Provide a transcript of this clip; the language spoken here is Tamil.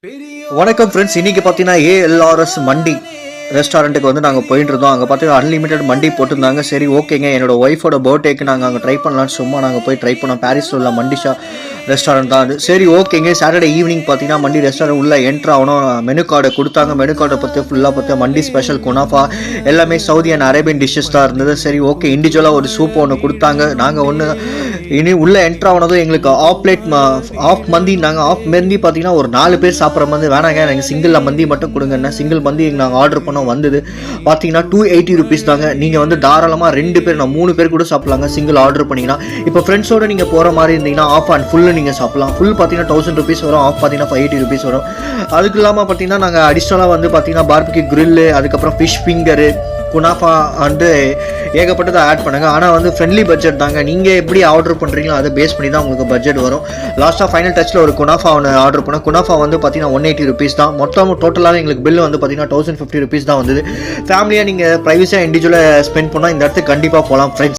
வணக்கம் ஃப்ரெண்ட்ஸ், இன்றைக்கி பார்த்தீங்கன்னா ஏஎல்ஆர்எஸ் மண்டி ரெஸ்டாரண்ட்டுக்கு வந்து நாங்கள் போயிட்டு இருந்தோம். அங்கே பார்த்தீங்கன்னா அன்லிமிட்டட் மண்டி போட்டிருந்தாங்க. சரி ஓகேங்க, என்னோடய ஒய்ஃபோட பர்த்டேக்கு நாங்கள் அங்கே ட்ரை பண்ணலான்னு சும்மா நாங்கள் போய் ட்ரை பண்ணோம். பாரிஸில் உள்ள மண்டிஷா ரெஸ்டாரண்ட் தான் அது. சரி ஓகேங்க, சாட்டர்டே ஈவினிங் பார்த்தீங்கன்னா மண்டி ரெஸ்டாரண்ட் உள்ளே என்ட்ரு ஆகணும். மெனு கார்டை கொடுத்தாங்க. மெனு கார்டை பற்றி ஃபுல்லாக பார்த்து மண்டி ஸ்பெஷல் குனாஃபா எல்லாமே சவுதி அண்ட் அரேபியன் டிஷ்ஷஸ் தான் இருந்தது. சரி ஓகே, இண்டிவிஜுவலாக ஒரு சூப் ஒன்று கொடுத்தாங்க. நாங்கள் ஒன்று இனி உள்ளே என்ட்ரு ஆனதும் எங்களுக்கு ஆஃப் பிளேட் ஆஃப் மந்தி. நாங்கள் ஆஃப் மந்தி பார்த்தீங்கன்னா ஒரு 4 பேர் சாப்பிட்ற மந்தி வேணாங்க, எனக்கு சிங்கிள் மந்தி மட்டும் கொடுங்கண்ணா. சிங்கிள் மந்தி நாங்கள் ஆர்டர் பண்ணோம். வந்தது பார்த்தீங்கன்னா 280 ருபீஸ் தாங்க. நீங்கள் வந்து தாராளமாக 2 பேர், நான் 3 பேர் கூட சாப்பிட்லாங்க சிங்கிள் ஆர்டர் பண்ணிங்கன்னா. இப்போ ஃப்ரெண்ட்ஸோடு நீங்கள் போகிற மாதிரி இருந்தீங்கன்னா ஆஃப் அண்ட் ஃபுல்லு நீங்கள் சாப்பிட்லாம். ஃபுல் பார்த்தீங்கன்னா 1000 ருபீஸ் வரும், ஆஃப் பார்த்தீங்கன்னா 580 ருபீஸ் வரும். அதுக்கு இல்லாமல் பார்த்தீங்கன்னா நாங்கள் அடிஷ்னலாக வந்து பார்த்தீங்கன்னா பார்பிக்யூ கிரில்லு, அதுக்கப்புறம் ஃபிஷ் ஃபிங்கரு, குனாஃபா வந்து ஏகப்பட்டதை ஆட் பண்ணுங்கள். ஆனால் வந்து ஃப்ரெண்ட்லி பட்ஜெட் தாங்க. நீங்கள் எப்படி ஆர்டர் பண்ணுறீங்களோ அதை பேஸ் பண்ணி தான் உங்களுக்கு பட்ஜெட் வரும். லாஸ்ட்டாக ஃபைனல் டச்சில் ஒரு குனாஃபா ஒன்று ஆர்டர் பண்ணோம். குனாஃபா வந்து பார்த்தீங்கன்னா 180 ருபீஸ் தான். மொத்தம் டோட்டலாக எங்களுக்கு பில்லு வந்து பார்த்தீங்கன்னா 1050 ருபீஸ் தான் வந்தது. ஃபேமிலியாக நீங்கள் ப்ரைவசியாக இண்டிவிஜுவலாக ஸ்பெண்ட் பண்ணால் இந்த இடத்துக்கு கண்டிப்பாக போகலாம் ஃப்ரெண்ட்ஸ்.